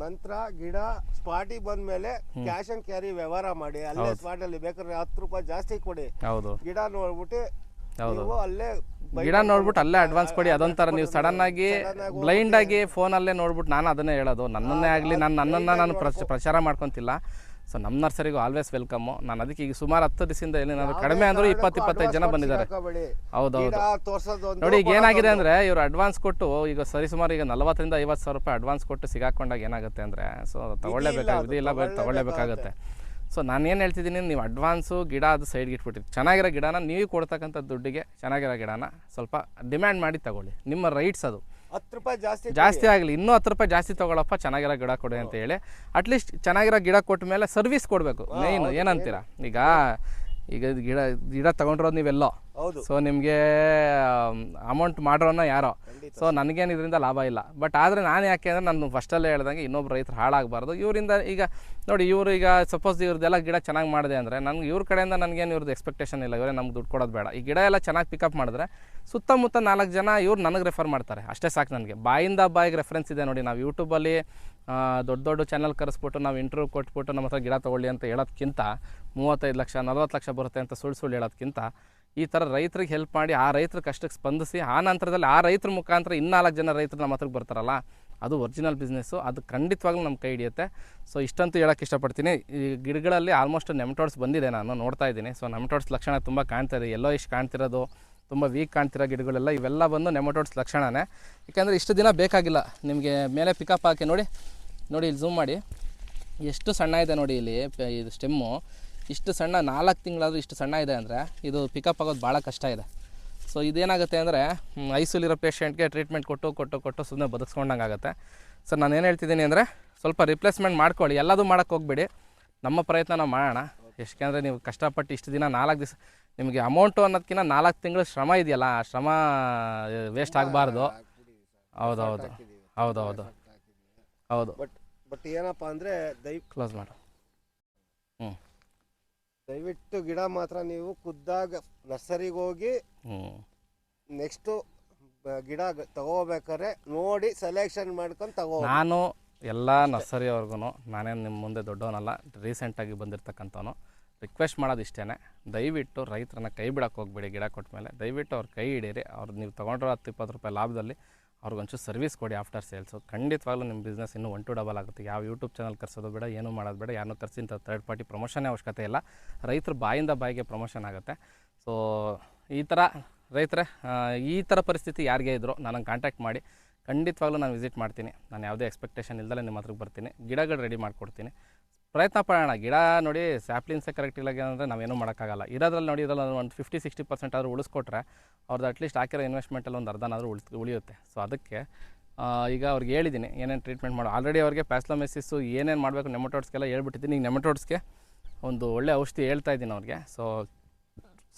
B: ನಂತರ ಗಿಡ ಸ್ಪಾಟಿಗೆ ಬಂದ್ಮೇಲೆ ಕ್ಯಾಶ್ ಅಂಡ್ ಕ್ಯಾರಿ ವ್ಯವಹಾರ ಮಾಡಿ. ಅಲ್ಲೇ ಸ್ಪಾಟ್ ಅಲ್ಲಿ ಬೇಕಾದ್ರೆ 10 ರೂಪಾಯಿ ಜಾಸ್ತಿ ಕೊಡಿ, ಗಿಡ ನೋಡ್ಬಿಟ್ಟು ಅಲ್ಲೇ
A: ಗಿಡ ನೋಡ್ಬಿಟ್ಟು ಅಲ್ಲೇ ಅಡ್ವಾನ್ಸ್ ಕೊಡಿ. ಅದೊಂಥರ ನೀವು ಸಡನ್ ಆಗಿ ಬ್ಲೈಂಡ್ ಆಗಿ ಫೋನಲ್ಲೇ ನೋಡ್ಬಿಟ್ಟು, ನಾನು ಅದನ್ನೇ ಹೇಳೋದು, ನನ್ನನ್ನೇ ಆಗಲಿ ನನ್ನನ್ನು ನಾನು ಪ್ರಚಾರ ಮಾಡ್ಕೊತಿಲ್ಲ. ಸೊ ನಮ್ಮ ನರ್ಸರಿಗೂ ಆಲ್ವೇಸ್ ವೆಲ್ಕಮ್ಮು. ನಾನು ಅದಕ್ಕೆ ಈಗ ಸುಮಾರು 10 ದಿವಸದಿಂದ ಏನಾದ್ರು ಕಡಿಮೆ ಅಂದರೂ 20-25 ಜನ ಬಂದಿದ್ದಾರೆ. ಹೌದೌದು ನೋಡಿ, ಈಗ ಏನಾಗಿದೆ ಅಂದರೆ, ಇವರು ಅಡ್ವಾನ್ಸ್ ಕೊಟ್ಟು ಈಗ ಸರಿ ಸುಮಾರು ಈಗ 40,000-50,000 ರೂಪಾಯಿ ಅಡ್ವಾನ್ಸ್ ಕೊಟ್ಟು ಸಿಗಾಕೊಂಡಾಗ ಏನಾಗುತ್ತೆ ಅಂದರೆ, ಸೊ ತಗೊಳ್ಳೇಬೇಕಾಗುತ್ತೆ, ಇಲ್ಲ ತಗೊಳ್ಳೇಬೇಕಾಗುತ್ತೆ. ಸೊ ನಾನು ಏನು ಹೇಳ್ತಿದ್ದೀನಿ, ನೀವು ಅಡ್ವಾನ್ಸು ಗಿಡ ಅದು ಸೈಡ್ಗೆ ಇಟ್ಬಿಟ್ಟಿರಿ. ಚೆನ್ನಾಗಿರೋ ಗಿಡನ ನೀವು ಕೊಡ್ತಕ್ಕಂಥ ದುಡ್ಡಿಗೆ ಚೆನ್ನಾಗಿರೋ ಗಿಡನ ಸ್ವಲ್ಪ ಡಿಮ್ಯಾಂಡ್ ಮಾಡಿ ತಗೊಳ್ಳಿ. ನಿಮ್ಮ ರೈಟ್ಸ್ ಅದು.
B: 10 ರೂಪಾಯಿ
A: ಜಾಸ್ತಿ ಆಗಲಿ, ಇನ್ನೂ 10 ರೂಪಾಯಿ ಜಾಸ್ತಿ ತೊಗೊಳಪ್ಪ, ಚೆನ್ನಾಗಿರೋ ಗಿಡ ಕೊಡಿ ಅಂತ ಹೇಳಿ. ಅಟ್ಲೀಸ್ಟ್ ಚೆನ್ನಾಗಿರೋ ಗಿಡ ಕೊಟ್ಟ ಮೇಲೆ ಸರ್ವಿಸ್ ಕೊಡಬೇಕು ಮೇಯ್ನು. ಏನಂತೀರಾ? ಈಗ ಗಿಡ ತೊಗೊಂಡಿರೋದು ನೀವೆಲ್ಲೋ, ಸೊ ನಿಮಗೆ ಅಮೌಂಟ್ ಮಾಡೋನ್ನ ಯಾರೋ. ಸೊ ನನಗೇನು ಇದರಿಂದ ಲಾಭ ಇಲ್ಲ. ಬಟ್ ಆದರೆ ನಾನು ಯಾಕೆ ಅಂದರೆ, ನಾನು ಫಸ್ಟಲ್ಲೇ ಹೇಳ್ದಂಗೆ ಇನ್ನೊಬ್ರು ರೈತರು ಹಾಳಾಗಬಾರ್ದು. ಇವರಿಂದ ಈಗ ನೋಡಿ, ಇವರು ಈಗ ಸಪೋಸ್ ಇವ್ರದ್ದೆಲ್ಲ ಗಿಡ ಚೆನ್ನಾಗಿ ಮಾಡಿದೆ ಅಂದರೆ, ನನಗೆ ಇವ್ರ ಕಡೆಯಿಂದ ನನಗೇನು ಇವ್ರದ್ದು ಎಕ್ಸ್ಪೆಕ್ಟೇಷನ್ ಇಲ್ಲ. ಇವರೇ ನಮ್ಗೆ ದುಡ್ಡು ಕೊಡೋದು ಬೇಡ. ಈ ಗಿಡ ಎಲ್ಲ ಚೆನ್ನಾಗಿ ಪಿಕಪ್ ಮಾಡಿದ್ರೆ ಸುತ್ತಮುತ್ತ 4 ಜನ ಇವ್ರು ನನಗೆ ರೆಫರ್ ಮಾಡ್ತಾರೆ, ಅಷ್ಟೇ ಸಾಕು ನನಗೆ. ಬಾಯಿಂದ ಬಾಯಿಗೆ ರೆಫರೆನ್ಸ್ ಇದೆ ನೋಡಿ. ನಾವು ಯೂಟ್ಯೂಬಲ್ಲಿ ದೊಡ್ಡ ಚಾನಲ್ ಕರೆಸ್ಬಿಟ್ಟು ನಾವು ಇಂಟರ್ವ್ಯೂ ಕೊಟ್ಬಿಟ್ಟು ನಮ್ಮ ಹತ್ರ ಗಿಡ ತೊಗೊಳ್ಳಿ ಅಂತ ಹೇಳೋದಕ್ಕಿಂತ, 35 ಲಕ್ಷ 40 ಲಕ್ಷ ಬರುತ್ತೆ ಅಂತ ಸುಳ್ಳು ಹೇಳೋದಕ್ಕಿಂತ, ಈ ಥರ ರೈತರಿಗೆ ಹೆಲ್ಪ್ ಮಾಡಿ, ಆ ರೈತರ ಕಷ್ಟಕ್ಕೆ ಸ್ಪಂದಿಸಿ, ಆ ನಂತರದಲ್ಲಿ ಆ ರೈತರ ಮುಖಾಂತರ 4 ಜನ ರೈತರು ನಮ್ಮ ಹತ್ರಕ್ಕೆ ಬರ್ತಾರಲ್ಲ, ಅದು ಒರಿಜಿನಲ್ ಬಿಸ್ನೆಸ್ಸು. ಅದು ಖಂಡಿತವಾಗ್ಲೂ ನಮ್ಮ ಕೈ ಹಿಡಿಯುತ್ತೆ. ಸೊ ಇಷ್ಟಂತೂ ಹೇಳೋಕ್ಕೆ ಇಷ್ಟಪಡ್ತೀನಿ. ಈ ಗಿಡಗಳಲ್ಲಿ ಆಲ್ಮೋಸ್ಟ್ ನೆಮಟೋಡ್ಸ್ ಬಂದಿದೆ, ನಾನು ನೋಡ್ತಾ ಇದ್ದೀನಿ. ಸೊ ನೆಮಟೋಡ್ಸ್ ಲಕ್ಷಣ ತುಂಬ ಕಾಣ್ತಾ ಇದೆ. ಎಲ್ಲೋ ಇಷ್ಟು ಕಾಣ್ತಿರೋದು, ತುಂಬ ವೀಕ್ ಕಾಣ್ತಿರೋ ಗಿಡಗಳೆಲ್ಲ ಇವೆಲ್ಲ ಬಂದು ನೆಮಟೋಡ್ಸ್ ಲಕ್ಷಣನೇ. ಯಾಕೆಂದರೆ ಇಷ್ಟು ದಿನ ಬೇಕಾಗಿಲ್ಲ ನಿಮಗೆ ಮೇಲೆ ಪಿಕಪ್ ಹಾಕಿ. ನೋಡಿ ಇಲ್ಲಿ ಝೂಮ್ ಮಾಡಿ, ಎಷ್ಟು ಸಣ್ಣ ಇದೆ ನೋಡಿ. ಇಲ್ಲಿ ಇದು ಸ್ಟೆಮ್ಮು ಇಷ್ಟು ಸಣ್ಣ, 4 ತಿಂಗಳಾದರೂ ಇಷ್ಟು ಸಣ್ಣ ಇದೆ ಅಂದರೆ ಇದು ಪಿಕಪ್ ಆಗೋದು ಭಾಳ ಕಷ್ಟ ಇದೆ. ಸೊ ಇದೇನಾಗುತ್ತೆ ಅಂದರೆ, ಐಸೂಲಿರೋ ಪೇಷೆಂಟ್ಗೆ ಟ್ರೀಟ್ಮೆಂಟ್ ಕೊಟ್ಟು ಸುಮ್ಮನೆ ಬದುಕ್ಸ್ಕೊಂಡಂಗೆ ಆಗುತ್ತೆ. ಸೊ ನಾನು ಏನು ಹೇಳ್ತಿದ್ದೀನಿ ಅಂದರೆ, ಸ್ವಲ್ಪ ರಿಪ್ಲೇಸ್ಮೆಂಟ್ ಮಾಡ್ಕೊಳ್ಳಿ. ಎಲ್ಲದೂ ಮಾಡೋಕ್ಕೆ ಹೋಗ್ಬೇಡಿ, ನಮ್ಮ ಪ್ರಯತ್ನ ನಾವು ಮಾಡೋಣ. ಎಷ್ಟು ಅಂದರೆ ನೀವು ಕಷ್ಟಪಟ್ಟು ಇಷ್ಟು ದಿನ 4 ದಿವಸ ನಿಮಗೆ ಅಮೌಂಟು ಅನ್ನೋದಕ್ಕಿಂತ 4 ತಿಂಗಳು ಶ್ರಮ ಇದೆಯಲ್ಲ, ಆ ಶ್ರಮ ವೇಸ್ಟ್ ಆಗಬಾರ್ದು. ಹೌದೌದು ಹೌದೌದು ಹೌದು.
B: ಬಟ್ ಏನಪ್ಪ ಅಂದರೆ
A: ಕ್ಲೋಸ್ ಮಾಡು.
B: ದಯವಿಟ್ಟು ಗಿಡ ಮಾತ್ರ ನೀವು ಖುದ್ದಾಗ ನರ್ಸರಿಗೆ ಹೋಗಿ ನೆಕ್ಸ್ಟು ಗಿಡ ತಗೋಬೇಕಾದ್ರೆ ನೋಡಿ ಸೆಲೆಕ್ಷನ್ ಮಾಡ್ಕೊಂಡು ತಗೋ.
A: ನಾನು ಎಲ್ಲ ನರ್ಸರಿಯವ್ರಿಗೂ ನಾನೇನು ನಿಮ್ಮ ಮುಂದೆ ದೊಡ್ಡವನಲ್ಲ, ರೀಸೆಂಟಾಗಿ ಬಂದಿರ್ತಕ್ಕಂಥವನು. ರಿಕ್ವೆಸ್ಟ್ ಮಾಡೋದು ಇಷ್ಟೇ, ದಯವಿಟ್ಟು ರೈತರನ್ನ ಕೈ ಬಿಡೋಕ್ಕೆ ಹೋಗ್ಬೇಡಿ. ಗಿಡ ಕೊಟ್ಟ ಮೇಲೆ ದಯವಿಟ್ಟು ಅವ್ರು ಕೈ ಹಿಡೀರಿ. ಅವ್ರು ನೀವು ತೊಗೊಂಡ್ರೆ 10-20 ರೂಪಾಯಿ ಲಾಭದಲ್ಲಿ ಅವ್ರಿಗೊಂಚೂರು ಸರ್ವಿಸ್ ಕೊಡಿ ಆಫ್ಟರ್ ಸೇಲ್ಸು. ಖಂಡಿತವಾಗ್ಲೂ ನಿಮ್ಮ ಬಿಸ್ನೆಸ್ ಇನ್ನೂ 1 to ಡಬಲ್ ಆಗುತ್ತೆ. ಯಾವ ಯೂಟ್ಯೂಬ್ ಚಾನಲ್ ಕರ್ಸೋದು ಬೇಡ, ಏನೂ ಮಾಡೋದು ಬೇಡ, ಯಾರನ್ನೂ ಕರೆಸಿ ಇಂಥ ಥರ್ಡ್ ಪಾರ್ಟಿ ಪ್ರಮೋಷನ್ನೇ ಅವಶ್ಯಕತೆ ಇಲ್ಲ. ರೈತರು ಬಾಯಿಂದ ಬಾಯಿಗೆ ಪ್ರಮೋಷನ್ ಆಗುತ್ತೆ. ಸೊ ಈ ಥರ ರೈತರೇ, ಈ ಥರ ಪರಿಸ್ಥಿತಿ ಯಾರಿಗೇ ಇದ್ದರೂ ನನಗೆ ಕಾಂಟ್ಯಾಕ್ಟ್ ಮಾಡಿ, ಖಂಡಿತವಾಗ್ಲೂ ನಾನು ವಿಸಿಟ್ ಮಾಡ್ತೀನಿ. ನಾನು ಯಾವುದೇ ಎಕ್ಸ್ಪೆಕ್ಟೇಷನ್ ಇಲ್ಲದೆ ನಿಮ್ಮ ಹತ್ರಕ್ಕೆ ಬರ್ತೀನಿ, ಗಿಡಗಳು ರೆಡಿ ಮಾಡಿಕೊಡ್ತೀನಿ. ಪ್ರಯತ್ನ ಪಡೋಣ. ಗಿಡ ನೋಡಿ ಸ್ಯಾಪ್ಲಿನ್ಸೇ ಕರೆಕ್ಟ್ ಇಲ್ಲ ಅಂದರೆ ನಾವೇನೂ ಮಾಡೋಕ್ಕಾಗಲ್ಲ. ಇರೋದ್ರಲ್ಲಿ ನೋಡಿ, ಇದ್ರಲ್ಲಿ ಒಂದು 50-60% ಆದರೂ ಉಳಿಸ್ಕೊಟ್ರೆ ಅವ್ರದ್ದು ಅಟ್ಲೀಸ್ಟ್ ಹಾಕಿರೋ ಇನ್ವೆಸ್ಟ್ಮೆಂಟಲ್ಲಿ ಒಂದು ಅರ್ಧನಾದರೂ ಉಳಿಯುತ್ತೆ. ಸೊ ಅದಕ್ಕೆ ಈಗ ಅವ್ರಿಗೆ ಹೇಳಿದ್ದೀನಿ ಏನೇನು ಟ್ರೀಟ್ಮೆಂಟ್ ಮಾಡೋ. ಆಲ್ರೆಡಿ ಅವ್ರಿಗೆ ಪ್ಯಾಸ್ಲೋಮೆಸಿಸ್ಸು ಏನೇನು ಮಾಡಬೇಕು ನೆಮಟೋಡ್ಸ್ಗೆಲ್ಲ ಹೇಳ್ಬಿಟ್ಟಿದ್ದೀನಿ. ಈಗ ನೆಮಟೋಡ್ಸ್ಗೆ ಒಂದು ಒಳ್ಳೆ ಔಷಧಿ ಹೇಳ್ತಾ ಇದ್ದೀನಿ ಅವ್ರಿಗೆ.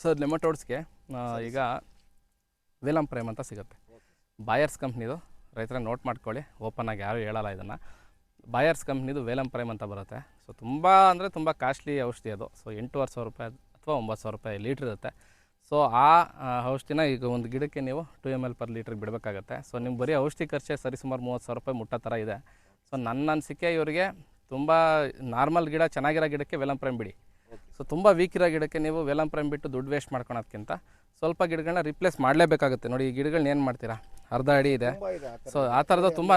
A: ಸೊ ನೆಮಟೋಡ್ಸ್ಗೆ ಈಗ ವೇಲಮ್ ಪ್ರೈಮ್ ಅಂತ ಸಿಗುತ್ತೆ, ಬಾಯರ್ಸ್ ಕಂಪ್ನಿದು. ರೈತರ ನೋಟ್ ಮಾಡ್ಕೊಳ್ಳಿ, ಓಪನ್ನಾಗಿ ಯಾರೂ ಹೇಳಲ್ಲ ಇದನ್ನು. ಬಾಯರ್ಸ್ ಕಂಪ್ನಿದು ವೇಲಮ್ ಪ್ರೈಮ್ ಅಂತ ಬರುತ್ತೆ. ಸೊ ತುಂಬ ಅಂದರೆ ತುಂಬ ಕಾಸ್ಟ್ಲಿ ಔಷಧಿ ಅದು. ಸೊ 8,500 ರೂಪಾಯಿ ಅಥವಾ 9,000 ರೂಪಾಯಿ ಲೀಟ್ರ್ ಇರುತ್ತೆ. ಸೊ ಆ ಔಷಧಿನ ಈಗ ಒಂದು ಗಿಡಕ್ಕೆ ನೀವು 2 ml per ಲೀಟ್ರಿಗೆ ಬಿಡಬೇಕಾಗತ್ತೆ. ಸೊ ನಿಮ್ಗೆ ಬರೀ ಔಷಧಿ ಖರ್ಚೆ ಸರಿಸುಮಾರು 30,000 ರೂಪಾಯಿ ಮುಟ್ಟೋ ಥರ ಇದೆ. ಸೊ ನನ್ನ ಅನಿಸಿಕೆ ಇವರಿಗೆ ತುಂಬ ನಾರ್ಮಲ್ ಗಿಡ ಚೆನ್ನಾಗಿರೋ ಗಿಡಕ್ಕೆ ವೇಲಮ್ ಪ್ರೈಮ್ ಬಿಡಿ. ಸೊ ತುಂಬ ವೀಕ್ ಇರೋ ಗಿಡಕ್ಕೆ ನೀವು ವೇಲಮ್ ಪ್ರೈಮ್ ಬಿಟ್ಟು ದುಡ್ಡು ವೇಸ್ಟ್ ಮಾಡ್ಕೊಳೋದಕ್ಕಿಂತ ಸ್ವಲ್ಪ ಗಿಡಗಳನ್ನ ರಿಪ್ಲೇಸ್ ಮಾಡಲೇಬೇಕಾಗುತ್ತೆ. ನೋಡಿ ಈ ಗಿಡಗಳನ್ನ ಏನು ಮಾಡ್ತೀರಾ, ಅರ್ಧ ಅಡಿ ಇದೆ. ಸೊ ಆ ಥರದ್ದು ತುಂಬ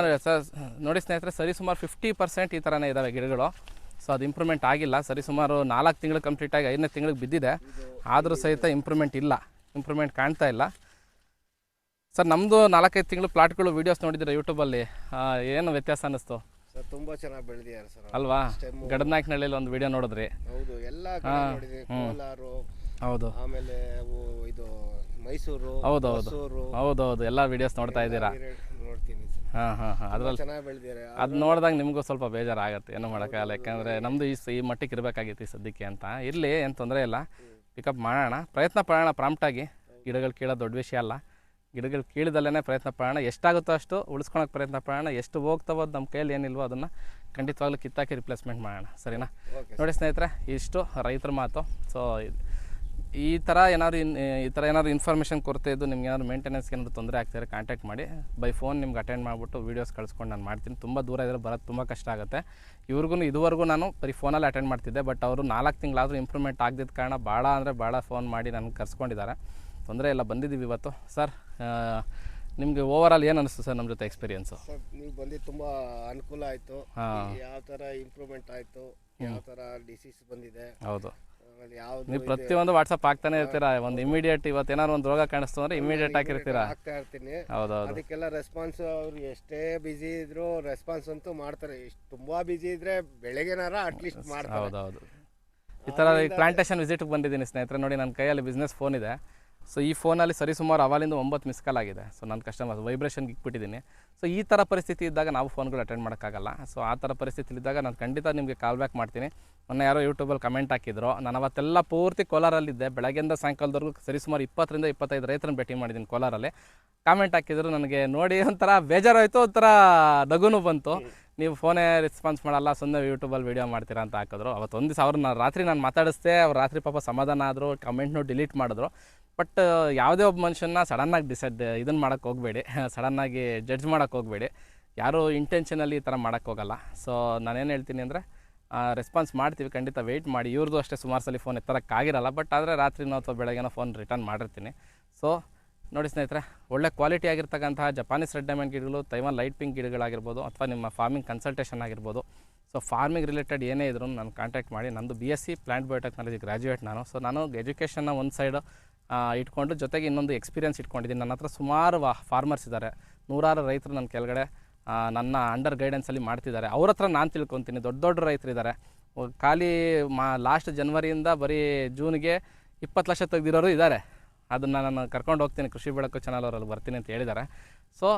A: ನೋಡಿ ಸ್ನೇಹಿತರೆ, ಸರಿಸುಮಾರು 50% ಈ ಥರನೇ ಇದ್ದಾವೆ ಗಿಡಗಳು. ಸೊ ಅದು ಇಂಪ್ರೂವ್ಮೆಂಟ್ ಆಗಿಲ್ಲ. ಸರಿಸುಮಾರು 4 ತಿಂಗಳು ಕಂಪ್ಲೀಟಾಗಿ 5ನೇ ತಿಂಗಳಿಗೆ ಬಿದ್ದಿದೆ, ಆದರೂ ಸಹಿತ ಇಂಪ್ರೂವ್ಮೆಂಟ್ ಕಾಣ್ತಾ ಇಲ್ಲ. ಸರ್ ನಮ್ಮದು 4-5 ತಿಂಗಳು ಪ್ಲಾಟ್ಗಳು ವೀಡಿಯೋಸ್ ನೋಡಿದ್ದೀರಾ ಯೂಟ್ಯೂಬಲ್ಲಿ, ಏನು ವ್ಯತ್ಯಾಸ ಅನ್ನಿಸ್ತು?
B: ಸರ್ ತುಂಬಾ ಚೆನ್ನಾಗಿ ಬೆಳೆದಿದ್ದಾರೆ ಸರ್.
A: ಅಲ್ವಾ? ಗಡದನಾಯಕನಹಳ್ಳಿಯಲ್ಲಿ ಒಂದು ವಿಡಿಯೋ ನೋಡಿದ್ರಿ?
B: ಹೌದು, ಎಲ್ಲ ಕಡೆ ನೋಡಿದ್ವಿ. ಕೋಲಾರು,
A: ಹೌದು,
B: ಆಮೇಲೆ ಇದು ಮೈಸೂರು,
A: ಹೌದೌದು ಎಲ್ಲ ವಿಡಿಯೋಸ್ ನೋಡ್ತಾ ಇದ್ದೀರಾ?
B: ನೋಡ್ತೀನಿ. ಅದ್ರಲ್ಲಿ ಚೆನ್ನಾಗಿ ಬೆಳೆದಿದ್ದಾರೆ.
A: ಅದು ನೋಡಿದಾಗ ನಿಮಗೂ ಸ್ವಲ್ಪ ಬೇಜಾರಾಗುತ್ತೆ, ಏನು ಮಾಡೋಕ್ಕಾಗಲ್ಲ. ಯಾಕಂದರೆ ನಮ್ಮದು ಈ ಮಟ್ಟಿಗೆ ಇರಬೇಕಾಗಿತ್ತು ಈ ಸದ್ಯಕ್ಕೆ ಅಂತ. ಇರಲಿ, ಏನು ತೊಂದರೆ ಇಲ್ಲ, ಪಿಕಪ್ ಮಾಡೋಣ, ಪ್ರಯತ್ನ ಪಡೋಣ. ಪ್ರಾಂಪ್ಟಾಗಿ ಗಿಡಗಳು ಕೀಳೋದು ದೊಡ್ಡ ವಿಷಯ ಅಲ್ಲ. ಗಿಡಗಳು ಕೀಳಿದಲ್ಲೇ ಪ್ರಯತ್ನ ಪಡೋಣ, ಎಷ್ಟಾಗುತ್ತೋ ಅಷ್ಟು ಉಳಿಸ್ಕೊಳಕ್ಕೆ ಪ್ರಯತ್ನ ಪಡೋಣ. ಎಷ್ಟು ಹೋಗ್ತಾವೋ ನಮ್ಮ ಕೈಯಲ್ಲಿ ಏನಿಲ್ವೋ ಅದನ್ನು ಖಂಡಿತವಾಗ್ಲೂ ಕಿತ್ತಾಕಿ ರಿಪ್ಲೇಸ್ಮೆಂಟ್ ಮಾಡೋಣ. ಸರಿನಾ? ನೋಡಿ ಸ್ನೇಹಿತರೆ, ಇಷ್ಟು ರೈತರ ಮಾತು. ಸೊ ಈ ಥರ ಏನಾದ್ರು ಇನ್ಫಾರ್ಮೇಷನ್ ಕೊರತೆ ಇದ್ದು ನಿಮ್ಗೆ ಏನಾದ್ರು ಮೇಂಟೆನೆನ್ಸ್ಗೆ ಏನಾದ್ರು ತೊಂದರೆ ಆಗ್ತಿದ್ರೆ ಕಾಂಟ್ಯಾಕ್ಟ್ ಮಾಡಿ. ಬೈ ಫೋನ್ ನಿಮ್ಗೆ ಅಟೆಂಡ್ ಮಾಡಿಬಿಟ್ಟು ವೀಡಿಯೋಸ್ ಕಳಿಸ್ಕೊಂಡು ನಾನು ಮಾಡ್ತೀನಿ. ತುಂಬ ದೂರ ಇದ್ದರೆ ಬರೋದು ತುಂಬ ಕಷ್ಟ ಆಗುತ್ತೆ. ಇದುವರೆಗೂ ನಾನು ಬರೀ ಫೋನಲ್ಲಿ ಅಟೆಂಡ್ ಮಾಡ್ತಿದ್ದೆ. ಬಟ್ ಅವರು 4 ತಿಂಗಳಾದರೂ ಇಂಪ್ರೂವ್ಮೆಂಟ್ ಆಗದಿದ್ದ ಕಾರಣ ಭಾಳ ಫೋನ್ ಮಾಡಿ ನನಗೆ ಕರ್ಸ್ಕೊಂಡಿದ್ದಾರೆ. ತೊಂದರೆ ಇಲ್ಲ, ಬಂದಿದ್ದೀವಿ ಇವತ್ತು. ಸರ್ ನಿಮಗೆ ಓವರಾಲ್ ಏನು ಅನಿಸ್ತು ಸರ್ ನಮ್ಮ ಜೊತೆ ಎಕ್ಸ್ಪೀರಿಯನ್ಸು?
B: ಸರ್ ನೀವು ಬಂದಿದ್ದು ತುಂಬ ಅನುಕೂಲ ಆಯಿತು. ಯಾವ ಥರ ಇಂಪ್ರೂವ್ಮೆಂಟ್ ಆಯಿತು, ಯಾವ ಥರ ಡಿಸೀಸ್ ಬಂದಿದೆ.
A: ಹೌದು, ನೀವು ಪ್ರತಿಯೊಂದು ವಾಟ್ಸಪ್ ಆಗ್ತಾನೆ ಇರ್ತೀರಾ. ಒಂದು ಇಮಿಡಿಯೇಟ್ ಇವತ್ತು ಏನಾದ್ರು ಒಂದು ರೋಗ ಕಾಣಿಸ್ತು ಅಂದರೆ ಇಮಿಡಿಯೇಟ್ ಹಾಕಿರ್ತೀರಾ?
B: ಆಗ್ತಾ ಇರ್ತೀನಿ.
A: ಹೌದೌದು,
B: ಅದಕ್ಕೆಲ್ಲ ರೆಸ್ಪಾನ್ಸ್ ಅವ್ರು ಎಷ್ಟೇ ಬಿಸಿ ಇದ್ರು ರೆಸ್ಪಾನ್ಸ್ ಅಂತೂ ಮಾಡ್ತಾರೆ. ತುಂಬಾ ಬಿಸಿ ಇದ್ರೆ ಬೆಳಗ್ಗೆನಾರ ಅಟ್ಲೀಸ್ಟ್ ಮಾಡ್ತಾರೆ.
A: ಹೌದೌದು, ಈ ಥರ ಪ್ಲಾಂಟೇಶನ್ ವಿಸಿಟ್ಗೆ ಬಂದಿದ್ದೀನಿ ಸ್ನೇಹಿತರೆ. ನೋಡಿ ನನ್ನ ಕೈಯಲ್ಲಿ ಬಿಸ್ನೆಸ್ ಫೋನ್ ಇದೆ. ಸೊ ಈ ಫೋನಲ್ಲಿ ಸರಿಸುಮಾರು ಅವಲಿಂದ 9 ಮಿಸ್ ಕಾಲ್ ಆಗಿದೆ. ಸೊ ನನ್ನ ಕಸ್ಟಮರ್ಸ್ ವೈಬ್ರೇಷನ್ಗೆ ಇಟ್ಬಿಟ್ಟಿದ್ದೀನಿ. ಸೊ ಈ ಥರ ಪರಿಸ್ಥಿತಿ ಇದ್ದಾಗ ನಾವು ಫೋನ್ಗಳು ಅಟೆಂಡ್ ಮಾಡೋಕ್ಕಾಗಲ್ಲ. ಸೊ ಆ ಥರ ಪರಿಸ್ಥಿತಿಲಿದ್ದಾಗ ನಾನು ಖಂಡಿತ ನಿಮಗೆ ಕಾಲ್ ಬ್ಯಾಕ್ ಮಾಡ್ತೀನಿ. ಮೊನ್ನೆ ಯಾರೋ ಯೂಟ್ಯೂಬಲ್ಲಿ ಕಮೆಂಟ್ ಹಾಕಿದ್ರು. ನಾನು ಅವತ್ತೆಲ್ಲ ಪೂರ್ತಿ ಕೋಲಾರಲ್ಲಿದ್ದೆ. ಬೆಳಗ್ಗೆಯಿಂದ ಸಾಯಂಕಾಲದವರೆಗೂ ಸರಿಸುಮಾರು 20-25 ರೈತರನ್ನು ಭೇಟಿ ಮಾಡಿದ್ದೀನಿ ಕೋಲಾರಲ್ಲಿ. ಕಾಮೆಂಟ್ ಹಾಕಿದ್ರು, ನನಗೆ ನೋಡಿ ಒಂಥರ ಬೇಜಾರಾಯಿತು, ಒಂಥರ ನಗುನೂ ಬಂತು. ನೀವು ಫೋನೇ ರೆಸ್ಪಾನ್ಸ್ ಮಾಡಲ್ಲ, ಸುಮ್ಮನೆ ಯೂಟ್ಯೂಬಲ್ಲಿ ವೀಡಿಯೋ ಮಾಡ್ತೀರಾ ಅಂತ ಹಾಕಿದ್ರು. ಅವತ್ತು ದಿವಸ ಅವ್ರನ್ನ ರಾತ್ರಿ ನಾನು ಮಾತಾಡಿಸ್ದೆ. ಅವ್ರು ರಾತ್ರಿ ಪಾಪ ಸಮಾಧಾನ ಆದರು, ಕಮೆಂಟ್ನೂ ಡಿಲೀಟ್ ಮಾಡಿದ್ರು. ಬಟ್ ಯಾವುದೇ ಒಬ್ಬ ಮನುಷ್ಯನ ಸಡನ್ನಾಗಿ ಇದನ್ನು ಮಾಡೋಕ್ಕೆ ಹೋಗಬೇಡಿ, ಸಡನ್ನಾಗಿ ಜಡ್ಜ್ ಮಾಡೋಕ್ಕೆ ಹೋಗಬೇಡಿ. ಯಾರೂ ಇಂಟೆನ್ಷನಲ್ಲಿ ಈ ಥರ ಮಾಡೋಕ್ಕೆ ಹೋಗಲ್ಲ. ಸೊ ನಾನೇನು ಹೇಳ್ತೀನಿ ಅಂದರೆ ರೆಸ್ಪಾನ್ಸ್ ಮಾಡ್ತೀವಿ, ಖಂಡಿತ ವೆಯ್ಟ್ ಮಾಡಿ. ಇವ್ರದ್ದು ಅಷ್ಟೇ ಸುಮಾರು ಸಲ ಫೋನ್ ಎತ್ತರೋಕ್ಕಾಗಿರಲ್ಲ. ಬಟ್ ಆದರೆ ರಾತ್ರಿನೋ ಅಥವಾ ಬೆಳಗ್ಗೆನೋ ಫೋನ್ ರಿಟರ್ನ್ ಮಾಡಿರ್ತೀನಿ. ಸೊ ನೋಡಿ ಸ್ನೇಹಿತರೆ, ಒಳ್ಳೆ ಕ್ವಾಲಿಟಿ ಆಗಿರ್ತಕ್ಕಂತಹ ಜಪಾನೀಸ್ ರೆಡ್ ಡೈಮಂಡ್ ಗಿಡಗಳು, ತೈವಾನ್ ಲೈಟ್ ಪಿಂಕ್ ಗಿಡಗಳಾಗಿರ್ಬೋದು, ಅಥವಾ ನಿಮ್ಮ ಫಾರ್ಮಿಂಗ್ ಕನ್ಸಲ್ಟೇಷನ್ ಆಗಿರ್ಬೋದು. ಸೊ ಫಾರ್ಮಿಂಗ್ ರಿಲೇಟೆಡ್ ಏನೇ ಇದ್ರೂ ನಾನು ಕಾಂಟ್ಯಾಕ್ಟ್ ಮಾಡಿ. ನಂದು BSc ಪ್ಲಾಂಟ್ ಬಯೋಟೆಕ್ನಾಲಜಿ ಗ್ರ್ಯಾಜುಯೇಟ್ ನಾನು. ಸೊ ನಾನು ಎಜುಕೇಷನ್ನ ಒಂದು ಸೈಡ್ ಇಟ್ಕೊಂಡು ಜೊತೆಗೆ ಇನ್ನೊಂದು ಎಕ್ಸ್ಪೀರಿಯನ್ಸ್ ಇಟ್ಕೊಂಡಿದ್ದೀನಿ. ನನ್ನ ಹತ್ರ ಸುಮಾರು ಫಾರ್ಮರ್ಸ್ ಇದ್ದಾರೆ, 100 ರೈತರು ನನ್ನ ಕೆಳಗಡೆ ನನ್ನ ಅಂಡರ್ ಗೈಡೆನ್ಸಲ್ಲಿ ಮಾಡ್ತಿದ್ದಾರೆ. ಅವ್ರ ಹತ್ರ ನಾನು ತಿಳ್ಕೊತೀನಿ. ದೊಡ್ಡ ರೈತರಿದ್ದಾರೆ. ಖಾಲಿ ಲಾಸ್ಟ್ ಜನವರಿಯಿಂದ ಬರೀ ಜೂನ್ಗೆ 20 ಲಕ್ಷ ತೆಗೆದಿರೋರು ಇದ್ದಾರೆ. ಅದನ್ನು ನಾನು ಕರ್ಕೊಂಡು ಹೋಗ್ತೀನಿ, ಕೃಷಿ ಬೆಳಕು ಚಾನಲ್ ಅವರಲ್ಲಿ ಬರ್ತೀನಿ ಅಂತ ಹೇಳಿದ್ದಾರೆ. ಸೊ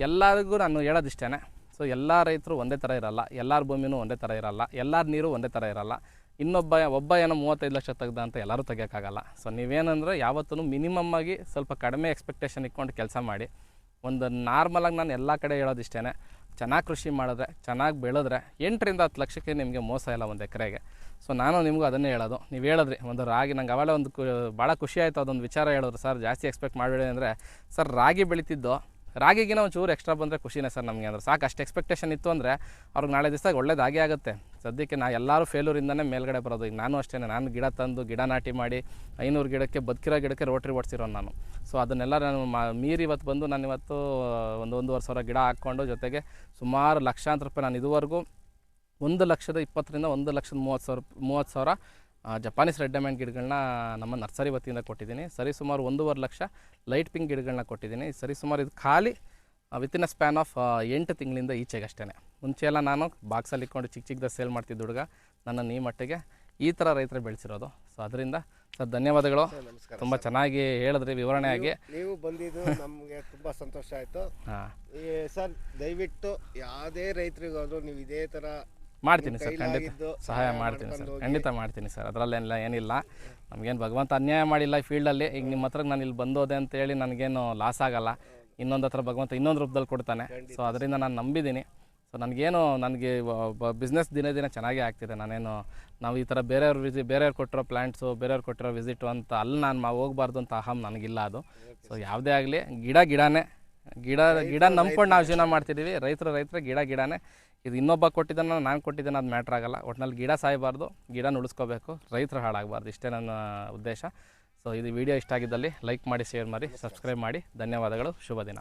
A: ಎಲ್ಲರಿಗೂ ನಾನು ಹೇಳೋದಿಷ್ಟೇ. ಸೊ ಎಲ್ಲ ರೈತರು ಒಂದೇ ಥರ ಇರಲ್ಲ, ಎಲ್ಲರ ಭೂಮಿನೂ ಒಂದೇ ಥರ ಇರಲ್ಲ, ಎಲ್ಲರ ನೀರು ಒಂದೇ ಥರ ಇರಲ್ಲ. ಒಬ್ಬ ಏನೋ 35 ಲಕ್ಷ ತೆಗ್ದ ಅಂತ ಎಲ್ಲರೂ ತೆಗಿಯೋಕ್ಕಾಗಲ್ಲ. ಸೊ ನೀವೇನಂದರೆ ಯಾವತ್ತೂ ಮಿನಿಮಮ್ ಆಗಿ ಸ್ವಲ್ಪ ಕಡಿಮೆ ಎಕ್ಸ್ಪೆಕ್ಟೇಷನ್ ಇಟ್ಕೊಂಡು ಕೆಲಸ ಮಾಡಿ. ಒಂದು ನಾರ್ಮಲಾಗಿ ನಾನು ಎಲ್ಲ ಕಡೆ ಹೇಳೋದಿಷ್ಟೇ, ಚೆನ್ನಾಗಿ ಕೃಷಿ ಮಾಡಿದ್ರೆ, ಚೆನ್ನಾಗಿ ಬೆಳೆದ್ರೆ 8ರಿಂದ 10 ಲಕ್ಷಕ್ಕೆ ನಿಮಗೆ ಮೋಸ ಇಲ್ಲ ಒಂದು ಎಕರೆಗೆ. ಸೊ ನಾನು ನಿಮಗೂ ಅದನ್ನೇ ಹೇಳೋದು. ನೀವು ಹೇಳಿದ್ರಿ ಒಂದು ರಾಗಿ, ನಂಗೆ ಅವಾಗಲೇ ಭಾಳ ಖುಷಿ ಆಯಿತು ಅದೊಂದು ವಿಚಾರ ಹೇಳಿದ್ರು, ಸರ್ ಜಾಸ್ತಿ ಎಕ್ಸ್ಪೆಕ್ಟ್ ಮಾಡಬೇಡಿ ಅಂದರೆ. ಸರ್ ರಾಗಿ ಬೆಳೀತಿದ್ದು, ರಾಗಿಗಿನ ಒಂಚೂರು ಎಕ್ಸ್ಟ್ರಾ ಬಂದರೆ ಖುಷಿನೇ ಸರ್ ನಮಗೆ. ಅಂದ್ರೆ ಸಾಕು, ಅಷ್ಟು ಎಕ್ಸ್ಪೆಕ್ಟೇಷನ್ ಇತ್ತು ಅಂದರೆ ಅವ್ರಿಗೆ ನಾಳೆ ದಿವಸ ಒಳ್ಳೇದಾಗೇ ಆಗುತ್ತೆ. ಸದ್ಯಕ್ಕೆ ಎಲ್ಲರೂ ಫೇಲ್ಯೂರಿಂದನೇ ಮೇಲ್ಗಡೆ ಬರೋದು. ಈಗ ನಾನು ಅಷ್ಟೇ, ನಾನು ಗಿಡ ತಂದು ಗಿಡ ನಾಟಿ ಮಾಡಿ 500 ಗಿಡಕ್ಕೆ ಬದುಕಿರೋ ಗಿಡಕ್ಕೆ ರೋಟ್ರಿ ಓಡಿಸಿರೋ ನಾನು. ಸೊ ಅದನ್ನೆಲ್ಲ ನಾನು ಮೀರಿ ಇವತ್ತು ಬಂದು ನಾನು ಇವತ್ತು 1-1.5 ಸಾವಿರ ಗಿಡ ಹಾಕ್ಕೊಂಡು, ಜೊತೆಗೆ ಸುಮಾರು ಲಕ್ಷಾಂತರ ರೂಪಾಯಿ ನಾನು ಇದುವರೆಗೂ 1,20,000ರಿಂದ 1,30,000 ಜಪಾನೀಸ್ ರೆಡ್ ಡೈಮಂಡ್ ಗಿಡಗಳನ್ನ ನಮ್ಮ ನರ್ಸರಿ ವತಿಯಿಂದ ಕೊಟ್ಟಿದ್ದೀನಿ. ಸರಿಸುಮಾರು 1.5 ಲಕ್ಷ ಲೈಟ್ ಪಿಂಕ್ ಗಿಡಗಳನ್ನ ಕೊಟ್ಟಿದ್ದೀನಿ. ಸರಿಸುಮಾರು ಇದು ಖಾಲಿ ವಿತಿನ್ ಅ ಸ್ಪ್ಯಾನ್ ಆಫ್ 8 ತಿಂಗಳಿಂದ ಈಚೆಗಷ್ಟೇ. ಮುಂಚೆ ಎಲ್ಲ ನಾನು ಬಾಕ್ಸಲ್ಲಿ ಇಟ್ಕೊಂಡು ಚಿಕ್ಕದಾಗಿ ಸೇಲ್ ಮಾಡ್ತಿದ್ದ ಹುಡುಗ, ನನ್ನನ್ನು ಈ ಮಟ್ಟಿಗೆ ಈ ಥರ ರೈತರು ಬೆಳೆಸಿರೋದು. ಸೊ ಅದರಿಂದ ಸರ್ ಧನ್ಯವಾದಗಳು. ತುಂಬ ಚೆನ್ನಾಗಿ ಹೇಳಿದ್ರಿ ವಿವರಣೆಯಾಗಿ.
B: ನೀವು ಬಂದಿದ್ದು ನಮಗೆ ತುಂಬ ಸಂತೋಷ ಆಯಿತು.
A: ಹಾಂ
B: ಸರ್, ದಯವಿಟ್ಟು ಯಾವುದೇ ರೈತರಿಗಾದರೂ ನೀವು ಇದೇ ಥರ
A: ಮಾಡ್ತೀನಿ ಸರ್, ಖಂಡಿತ ಸಹಾಯ ಮಾಡ್ತೀನಿ ಸರ್, ಖಂಡಿತ ಮಾಡ್ತೀನಿ ಸರ್. ಅದರಲ್ಲೆಲ್ಲ ಏನಿಲ್ಲ, ನಮಗೇನು ಭಗವಂತ ಅನ್ಯಾಯ ಮಾಡಿಲ್ಲ ಈ ಫೀಲ್ಡಲ್ಲಿ. ಈಗ ನಿಮ್ಮ ಹತ್ರ ನಾನು ಇಲ್ಲಿ ಬಂದೋದೆ ಅಂತೇಳಿ ನನಗೇನು ಲಾಸ್ ಆಗಲ್ಲ. ಇನ್ನೊಂದು ಹತ್ರ ಭಗವಂತ ಇನ್ನೊಂದು ರೂಪದಲ್ಲಿ ಕೊಡ್ತಾನೆ. ಸೊ ಅದರಿಂದ ನಾನು ನಂಬಿದ್ದೀನಿ. ಸೊ ನನಗೆ ಬಿಸ್ನೆಸ್ ದಿನೇ ದಿನೇ ಚೆನ್ನಾಗೇ ಆಗ್ತಿದೆ. ನಾವು ಈ ಥರ ಬೇರೆಯವ್ರು ಕೊಟ್ಟಿರೋ ಪ್ಲ್ಯಾಂಟ್ಸು, ಬೇರೆಯವ್ರು ಕೊಟ್ಟಿರೋ ವಿಸಿಟು ಅಂತ ಅಲ್ಲಿ ನಾನು ಹೋಗಬಾರ್ದು ಅಂತ ಅಹಂ ನನಗಿಲ್ಲ ಅದು. ಸೊ ಯಾವುದೇ ಆಗಲಿ ಗಿಡ ನಂಬ್ಕೊಂಡು ನಾವು ಜೀವನ ಮಾಡ್ತಿದ್ದೀವಿ. ರೈತರು ಗಿಡನೇ. ಇದು ಇನ್ನೊಬ್ಬ ಕೊಟ್ಟಿದ್ದಾನ, ನಾನು ಕೊಟ್ಟಿದ್ದೇನೆ, ಅದು ಮ್ಯಾಟ್ರ್ ಆಗಲ್ಲ. ಒಟ್ಟಿನಲ್ಲಿ ಗಿಡ ಸಾಯಬಾರ್ದು, ಗಿಡನ ಉಳಿಸ್ಕೋಬೇಕು, ರೈತರು ಹಾಳಾಗಬಾರ್ದು, ಇಷ್ಟೇ ನನ್ನ ಉದ್ದೇಶ. ಸೊ ಇದು ವಿಡಿಯೋ ಇಷ್ಟ ಆಗಿದ್ದಲ್ಲಿ ಲೈಕ್ ಮಾಡಿ, ಶೇರ್ ಮಾಡಿ, ಸಬ್ಸ್ಕ್ರೈಬ್ ಮಾಡಿ. ಧನ್ಯವಾದಗಳು. ಶುಭ ದಿನ.